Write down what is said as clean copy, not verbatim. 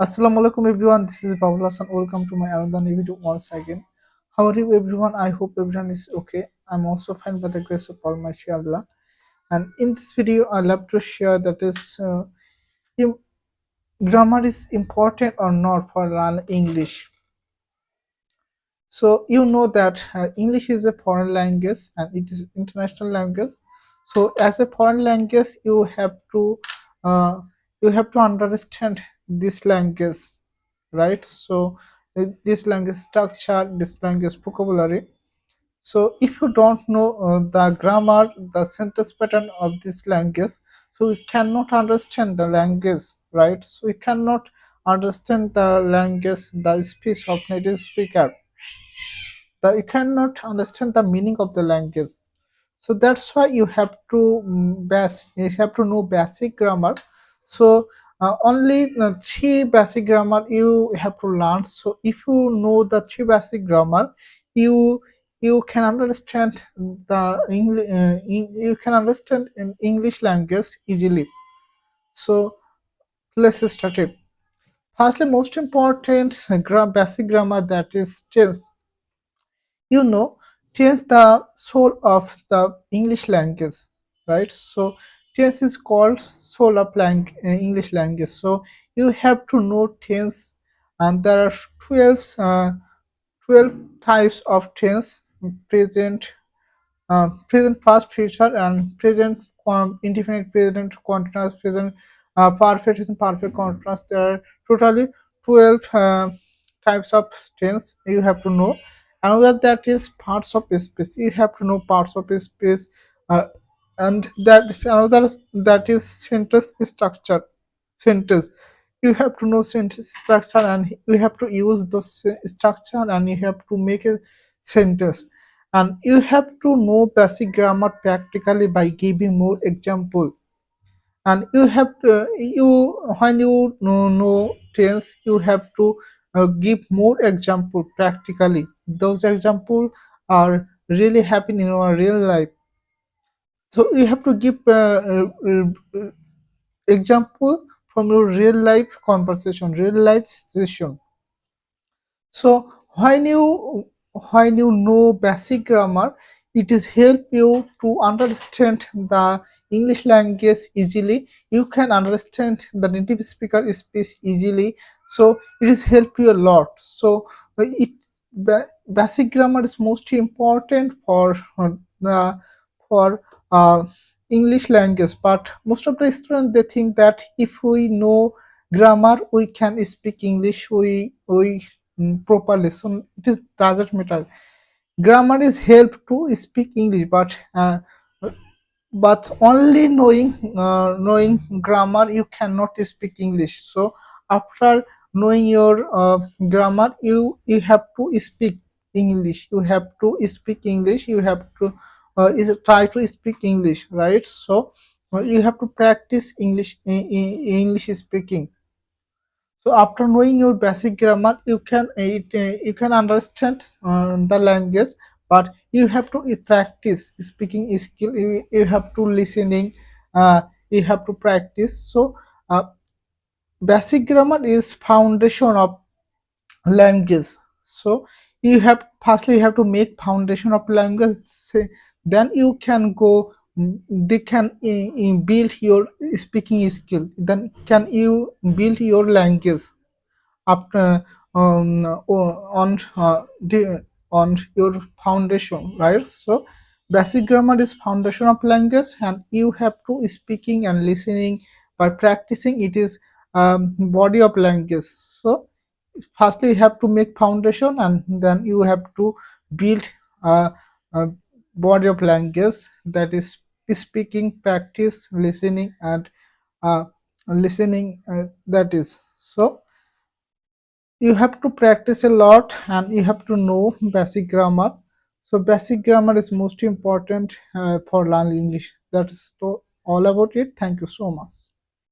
Assalamu alaikum everyone. This is Babul Hassan. Welcome to my another new video once again. How are you everyone? I hope everyone is okay. I'm also fine by the grace of Almighty Allah. And in this video, I love to share that im- grammar is important or not for learning English. So you know that English is a foreign language and it is international language. So as a foreign language, uh, you have to understand this language, right? So this language structure, this language vocabulary. So if you don't know the grammar, the sentence pattern of this language, so you cannot understand the language, right? So you cannot understand the language, the speech of native speaker. You cannot understand the meaning of the language. So that's why you have to you have to know basic grammar. So only three basic grammar you have to learn. So if you know the three basic grammar, you you can understand the English. You can understand in English language easily. So let's start it. Firstly, most important basic grammar, that is tense. You know, tense the soul of the English language, right? So tense is called soul of English language. So you have to know tense, and there are 12 types of tense: present, present past future, and present indefinite present continuous present, perfect and perfect continuous. There are totally 12 types of tense you have to know. Another, that is parts of speech. You have to know parts of speech. uh, and that is another, that is sentence structure. Sentence, you have to know sentence structure, and you have to use those structure, and you have to make a sentence. And you have to know basic grammar practically by giving more example. And you have to, when you know tense, you have to give more example practically. Those example are really happen in our real life. So you have to give example from your real life conversation, real life session. So when you know basic grammar, it is help you to understand the English language easily. You can understand the native speaker speech easily. So it is help you a lot. So basic grammar is most important uh, for English language. But most of the students, they think that if we know grammar, we can speak English. We properly. So it is doesn't matter. Grammar is help to speak English, but only knowing grammar, you cannot speak English. So after knowing your grammar, you have to speak English. You have to speak English. You have to try to speak English, right? So you have to practice English speaking. So after knowing your basic grammar, you can understand the language, but you have to practice speaking skill. You have to listening. You have to practice. So basic grammar is foundation of language. So you have to make foundation of language. Then you can go. They can build your speaking skill. Then can you build your language after on your foundation, right? So basic grammar is foundation of language, and you have to speaking and listening. By practicing, it is body of language. So firstly you have to make foundation, and then you have to build a body of language, that is speaking, practice, listening, and listening, that is. So you have to practice a lot, and you have to know basic grammar. So basic grammar is most important for learning English. That is all about it. Thank you so much.